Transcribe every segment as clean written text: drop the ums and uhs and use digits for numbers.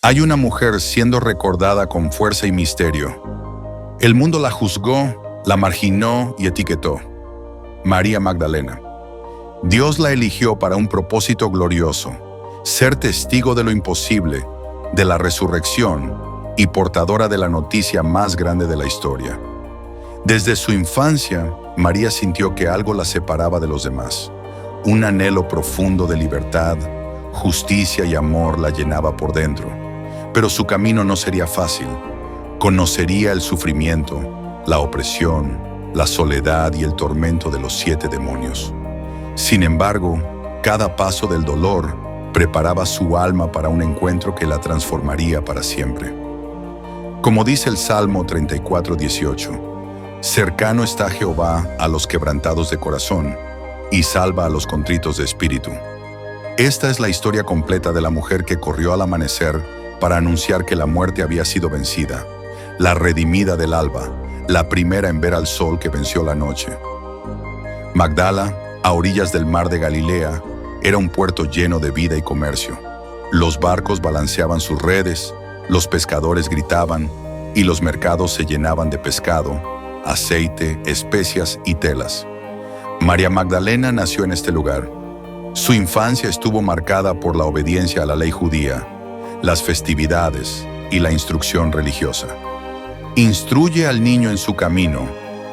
Hay una mujer siendo recordada con fuerza y misterio. El mundo la juzgó, la marginó y etiquetó. María Magdalena. Dios la eligió para un propósito glorioso, ser testigo de lo imposible, de la resurrección y portadora de la noticia más grande de la historia. Desde su infancia, María sintió que algo la separaba de los demás. Un anhelo profundo de libertad, justicia y amor la llenaba por dentro. Pero su camino no sería fácil. Conocería el sufrimiento, la opresión, la soledad y el tormento de los 7 demonios. Sin embargo, cada paso del dolor preparaba su alma para un encuentro que la transformaría para siempre. Como dice el Salmo 34:18, cercano está Jehová a los quebrantados de corazón y salva a los contritos de espíritu. Esta es la historia completa de la mujer que corrió al amanecer para anunciar que la muerte había sido vencida, la redimida del alba, la primera en ver al sol que venció la noche. Magdala, a orillas del mar de Galilea, era un puerto lleno de vida y comercio. Los barcos balanceaban sus redes, los pescadores gritaban y los mercados se llenaban de pescado, aceite, especias y telas. María Magdalena nació en este lugar. Su infancia estuvo marcada por la obediencia a la ley judía, las festividades y la instrucción religiosa. Instruye al niño en su camino,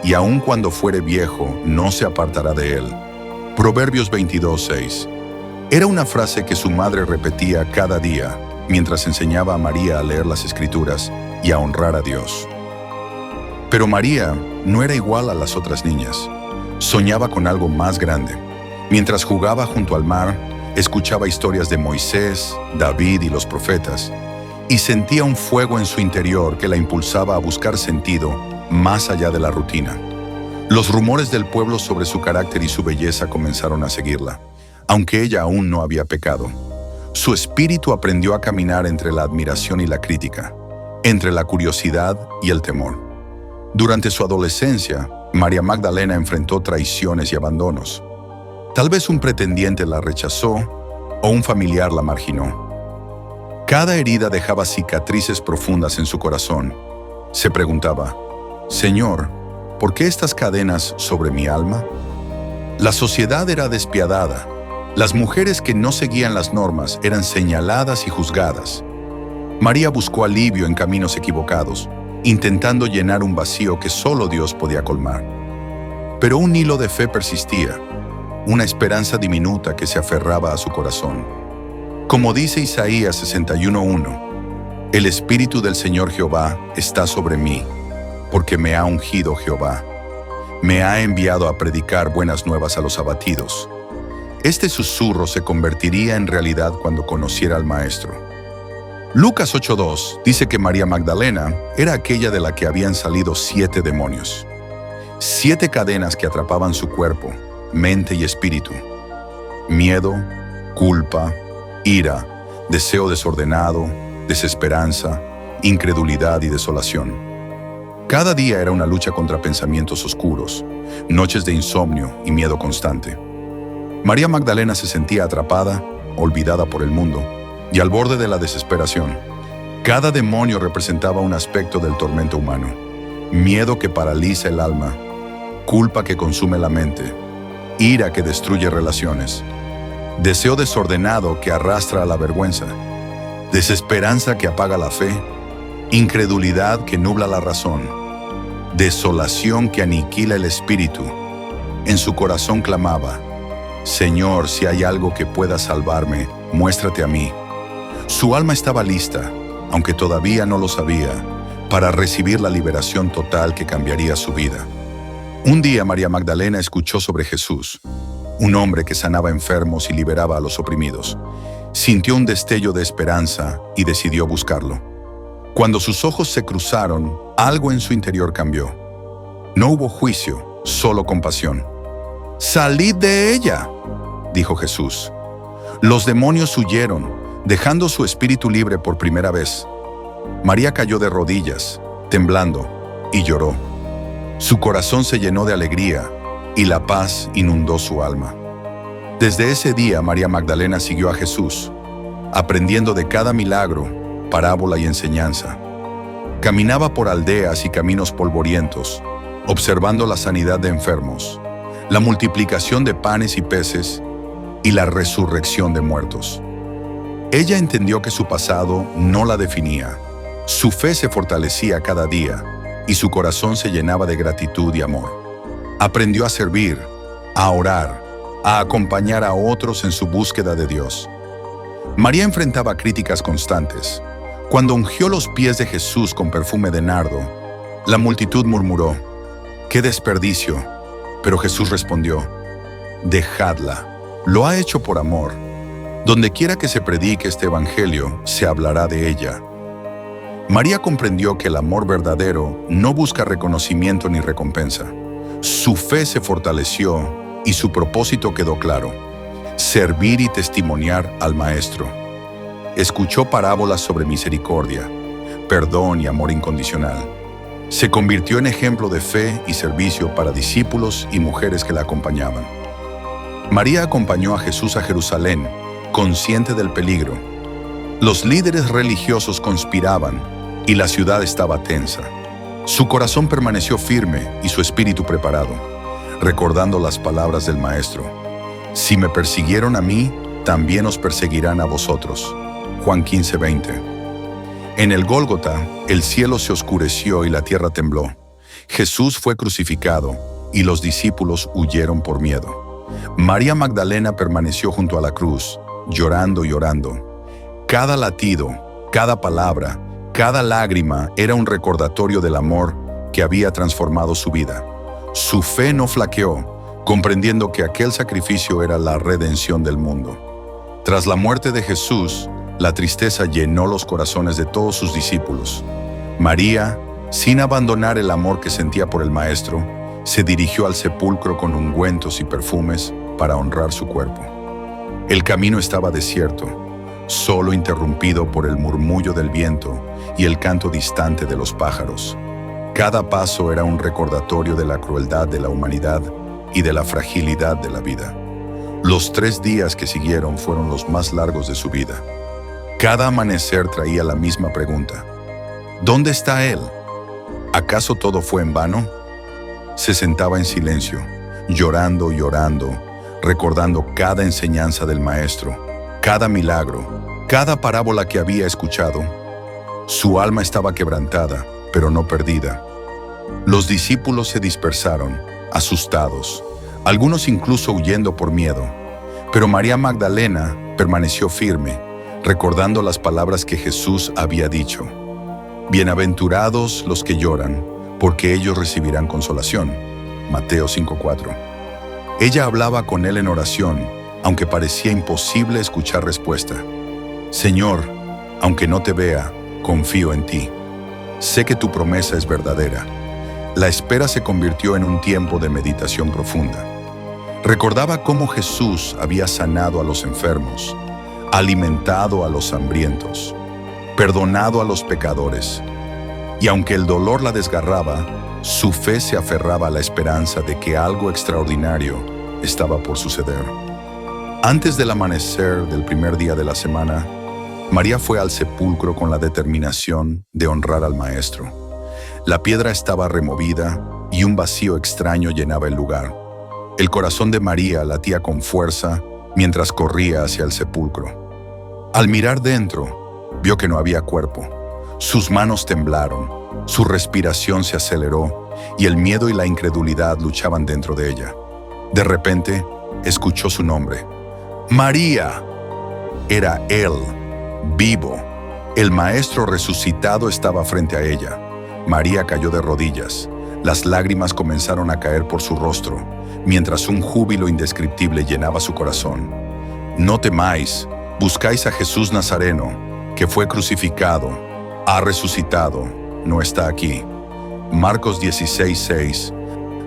y aun cuando fuere viejo, no se apartará de él. Proverbios 22:6. Era una frase que su madre repetía cada día mientras enseñaba a María a leer las Escrituras y a honrar a Dios. Pero María no era igual a las otras niñas. Soñaba con algo más grande. Mientras jugaba junto al mar, escuchaba historias de Moisés, David y los profetas, y sentía un fuego en su interior que la impulsaba a buscar sentido más allá de la rutina. Los rumores del pueblo sobre su carácter y su belleza comenzaron a seguirla, aunque ella aún no había pecado. Su espíritu aprendió a caminar entre la admiración y la crítica, entre la curiosidad y el temor. Durante su adolescencia, María Magdalena enfrentó traiciones y abandonos. Tal vez un pretendiente la rechazó o un familiar la marginó. Cada herida dejaba cicatrices profundas en su corazón. Se preguntaba, Señor, ¿por qué estas cadenas sobre mi alma? La sociedad era despiadada. Las mujeres que no seguían las normas eran señaladas y juzgadas. María buscó alivio en caminos equivocados, intentando llenar un vacío que solo Dios podía colmar. Pero un hilo de fe persistía, una esperanza diminuta que se aferraba a su corazón. Como dice Isaías 61:1, el Espíritu del Señor Jehová está sobre mí, porque me ha ungido Jehová. Me ha enviado a predicar buenas nuevas a los abatidos. Este susurro se convertiría en realidad cuando conociera al Maestro. Lucas 8:2 dice que María Magdalena era aquella de la que habían salido 7 demonios. 7 cadenas que atrapaban su cuerpo, mente y espíritu. Miedo, culpa, ira, deseo desordenado, desesperanza, incredulidad y desolación. Cada día era una lucha contra pensamientos oscuros, noches de insomnio y miedo constante. María Magdalena se sentía atrapada, olvidada por el mundo, y al borde de la desesperación. Cada demonio representaba un aspecto del tormento humano. Miedo que paraliza el alma, culpa que consume la mente, ira que destruye relaciones, deseo desordenado que arrastra a la vergüenza, desesperanza que apaga la fe, incredulidad que nubla la razón, desolación que aniquila el espíritu. En su corazón clamaba, Señor, si hay algo que pueda salvarme, muéstrate a mí. Su alma estaba lista, aunque todavía no lo sabía, para recibir la liberación total que cambiaría su vida. Un día María Magdalena escuchó sobre Jesús, un hombre que sanaba enfermos y liberaba a los oprimidos. Sintió un destello de esperanza y decidió buscarlo. Cuando sus ojos se cruzaron, algo en su interior cambió. No hubo juicio, solo compasión. «¡Salid de ella!», dijo Jesús. Los demonios huyeron, dejando su espíritu libre por primera vez. María cayó de rodillas, temblando, y lloró. Su corazón se llenó de alegría, y la paz inundó su alma. Desde ese día, María Magdalena siguió a Jesús, aprendiendo de cada milagro parábola y enseñanza. Caminaba por aldeas y caminos polvorientos, observando la sanidad de enfermos, la multiplicación de panes y peces y la resurrección de muertos. Ella entendió que su pasado no la definía. Su fe se fortalecía cada día y su corazón se llenaba de gratitud y amor. Aprendió a servir, a orar, a acompañar a otros en su búsqueda de Dios. María enfrentaba críticas constantes. Cuando ungió los pies de Jesús con perfume de nardo, la multitud murmuró: ¡qué desperdicio! Pero Jesús respondió: dejadla, lo ha hecho por amor. Donde quiera que se predique este evangelio, se hablará de ella. María comprendió que el amor verdadero no busca reconocimiento ni recompensa. Su fe se fortaleció y su propósito quedó claro: servir y testimoniar al Maestro. Escuchó parábolas sobre misericordia, perdón y amor incondicional. Se convirtió en ejemplo de fe y servicio para discípulos y mujeres que la acompañaban. María acompañó a Jesús a Jerusalén, consciente del peligro. Los líderes religiosos conspiraban y la ciudad estaba tensa. Su corazón permaneció firme y su espíritu preparado, recordando las palabras del Maestro: si me persiguieron a mí, también os perseguirán a vosotros. Juan 15:20. En el Gólgota, el cielo se oscureció y la tierra tembló. Jesús fue crucificado y los discípulos huyeron por miedo. María Magdalena permaneció junto a la cruz, llorando y orando. Cada latido, cada palabra, cada lágrima era un recordatorio del amor que había transformado su vida. Su fe no flaqueó, comprendiendo que aquel sacrificio era la redención del mundo. Tras la muerte de Jesús, la tristeza llenó los corazones de todos sus discípulos. María, sin abandonar el amor que sentía por el Maestro, se dirigió al sepulcro con ungüentos y perfumes para honrar su cuerpo. El camino estaba desierto, solo interrumpido por el murmullo del viento y el canto distante de los pájaros. Cada paso era un recordatorio de la crueldad de la humanidad y de la fragilidad de la vida. Los 3 días que siguieron fueron los más largos de su vida. Cada amanecer traía la misma pregunta: ¿dónde está Él? ¿Acaso todo fue en vano? Se sentaba en silencio, llorando y orando, recordando cada enseñanza del Maestro, cada milagro, cada parábola que había escuchado. Su alma estaba quebrantada, pero no perdida. Los discípulos se dispersaron, asustados, algunos incluso huyendo por miedo. Pero María Magdalena permaneció firme, recordando las palabras que Jesús había dicho: bienaventurados los que lloran, porque ellos recibirán consolación. Mateo 5:4. Ella hablaba con él en oración, aunque parecía imposible escuchar respuesta. Señor, aunque no te vea, confío en ti. Sé que tu promesa es verdadera. La espera se convirtió en un tiempo de meditación profunda. Recordaba cómo Jesús había sanado a los enfermos, alimentado a los hambrientos, perdonado a los pecadores. Y aunque el dolor la desgarraba, su fe se aferraba a la esperanza de que algo extraordinario estaba por suceder. Antes del amanecer del primer día de la semana, María fue al sepulcro con la determinación de honrar al Maestro. La piedra estaba removida y un vacío extraño llenaba el lugar. El corazón de María latía con fuerza mientras corría hacia el sepulcro. Al mirar dentro, vio que no había cuerpo. Sus manos temblaron, su respiración se aceleró y el miedo y la incredulidad luchaban dentro de ella. De repente, escuchó su nombre: ¡María! Era Él, vivo. El Maestro resucitado estaba frente a ella. María cayó de rodillas. Las lágrimas comenzaron a caer por su rostro, mientras un júbilo indescriptible llenaba su corazón. No temáis, buscáis a Jesús Nazareno, que fue crucificado, ha resucitado, no está aquí. Marcos 16:6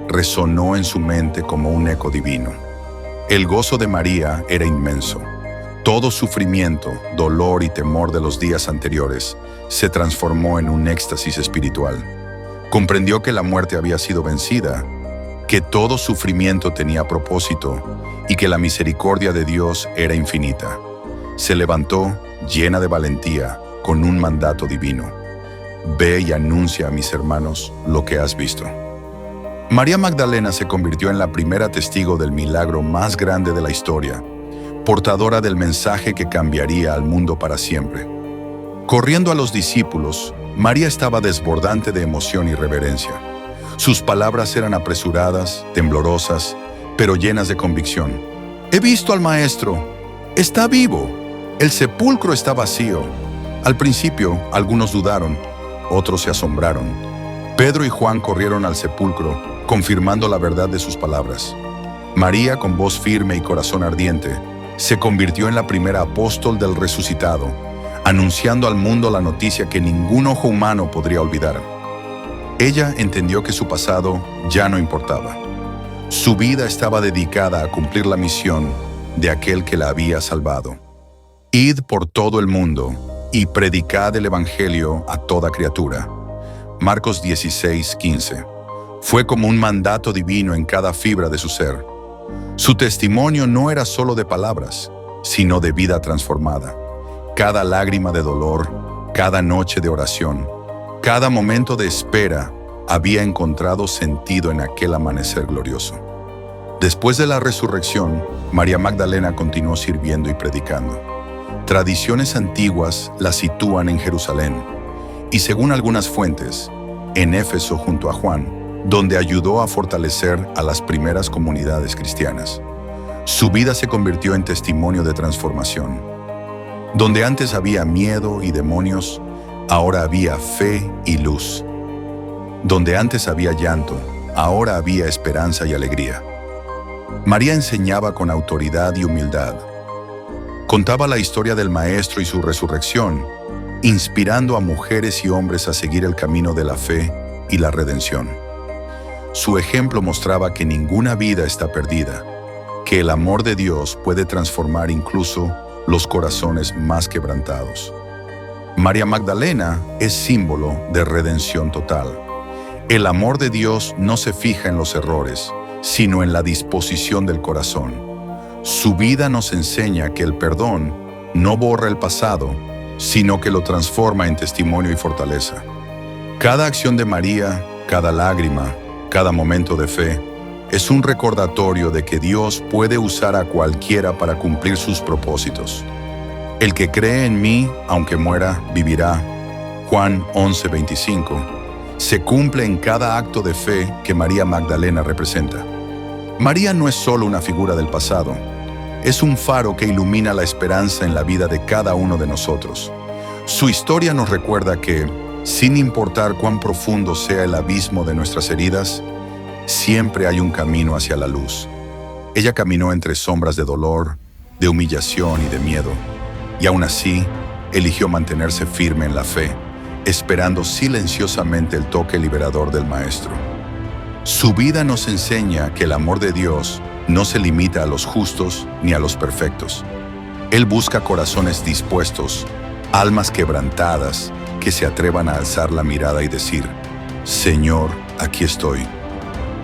resonó en su mente como un eco divino. El gozo de María era inmenso. Todo sufrimiento, dolor y temor de los días anteriores se transformó en un éxtasis espiritual. Comprendió que la muerte había sido vencida, que todo sufrimiento tenía propósito y que la misericordia de Dios era infinita. Se levantó, llena de valentía, con un mandato divino: ve y anuncia a mis hermanos lo que has visto. María Magdalena se convirtió en la primera testigo del milagro más grande de la historia, portadora del mensaje que cambiaría al mundo para siempre. Corriendo a los discípulos, María estaba desbordante de emoción y reverencia. Sus palabras eran apresuradas, temblorosas, pero llenas de convicción. He visto al Maestro. Está vivo. El sepulcro está vacío. Al principio, algunos dudaron, otros se asombraron. Pedro y Juan corrieron al sepulcro, confirmando la verdad de sus palabras. María, con voz firme y corazón ardiente, se convirtió en la primera apóstol del resucitado, anunciando al mundo la noticia que ningún ojo humano podría olvidar. Ella entendió que su pasado ya no importaba. Su vida estaba dedicada a cumplir la misión de aquel que la había salvado. Id por todo el mundo y predicad el Evangelio a toda criatura. Marcos 16:15. Fue como un mandato divino en cada fibra de su ser. Su testimonio no era solo de palabras, sino de vida transformada. Cada lágrima de dolor, cada noche de oración, cada momento de espera había encontrado sentido en aquel amanecer glorioso. Después de la resurrección, María Magdalena continuó sirviendo y predicando. Tradiciones antiguas la sitúan en Jerusalén y, según algunas fuentes, en Éfeso junto a Juan, donde ayudó a fortalecer a las primeras comunidades cristianas. Su vida se convirtió en testimonio de transformación. Donde antes había miedo y demonios, ahora había fe y luz. Donde antes había llanto, ahora había esperanza y alegría. María enseñaba con autoridad y humildad. Contaba la historia del Maestro y su resurrección, inspirando a mujeres y hombres a seguir el camino de la fe y la redención. Su ejemplo mostraba que ninguna vida está perdida, que el amor de Dios puede transformar incluso los corazones más quebrantados. María Magdalena es símbolo de redención total. El amor de Dios no se fija en los errores, sino en la disposición del corazón. Su vida nos enseña que el perdón no borra el pasado, sino que lo transforma en testimonio y fortaleza. Cada acción de María, cada lágrima, cada momento de fe, es un recordatorio de que Dios puede usar a cualquiera para cumplir sus propósitos. El que cree en mí, aunque muera, vivirá. Juan 11:25. Se cumple en cada acto de fe que María Magdalena representa. María no es solo una figura del pasado, es un faro que ilumina la esperanza en la vida de cada uno de nosotros. Su historia nos recuerda que, sin importar cuán profundo sea el abismo de nuestras heridas, siempre hay un camino hacia la luz. Ella caminó entre sombras de dolor, de humillación y de miedo, y aún así eligió mantenerse firme en la fe, esperando silenciosamente el toque liberador del Maestro. Su vida nos enseña que el amor de Dios no se limita a los justos ni a los perfectos. Él busca corazones dispuestos, almas quebrantadas, que se atrevan a alzar la mirada y decir: Señor, aquí estoy.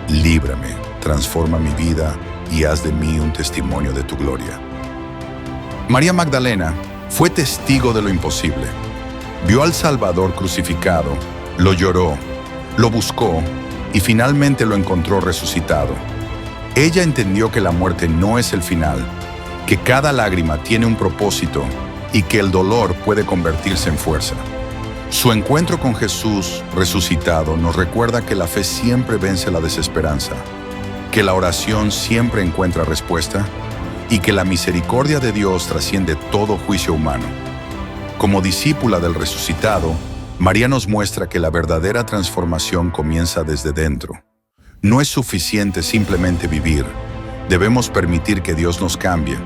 Líbrame, transforma mi vida y haz de mí un testimonio de tu gloria. María Magdalena fue testigo de lo imposible. Vio al Salvador crucificado, lo lloró, lo buscó y finalmente lo encontró resucitado. Ella entendió que la muerte no es el final, que cada lágrima tiene un propósito y que el dolor puede convertirse en fuerza. Su encuentro con Jesús resucitado nos recuerda que la fe siempre vence la desesperanza, que la oración siempre encuentra respuesta y que la misericordia de Dios trasciende todo juicio humano. Como discípula del resucitado, María nos muestra que la verdadera transformación comienza desde dentro. No es suficiente simplemente vivir, debemos permitir que Dios nos cambie,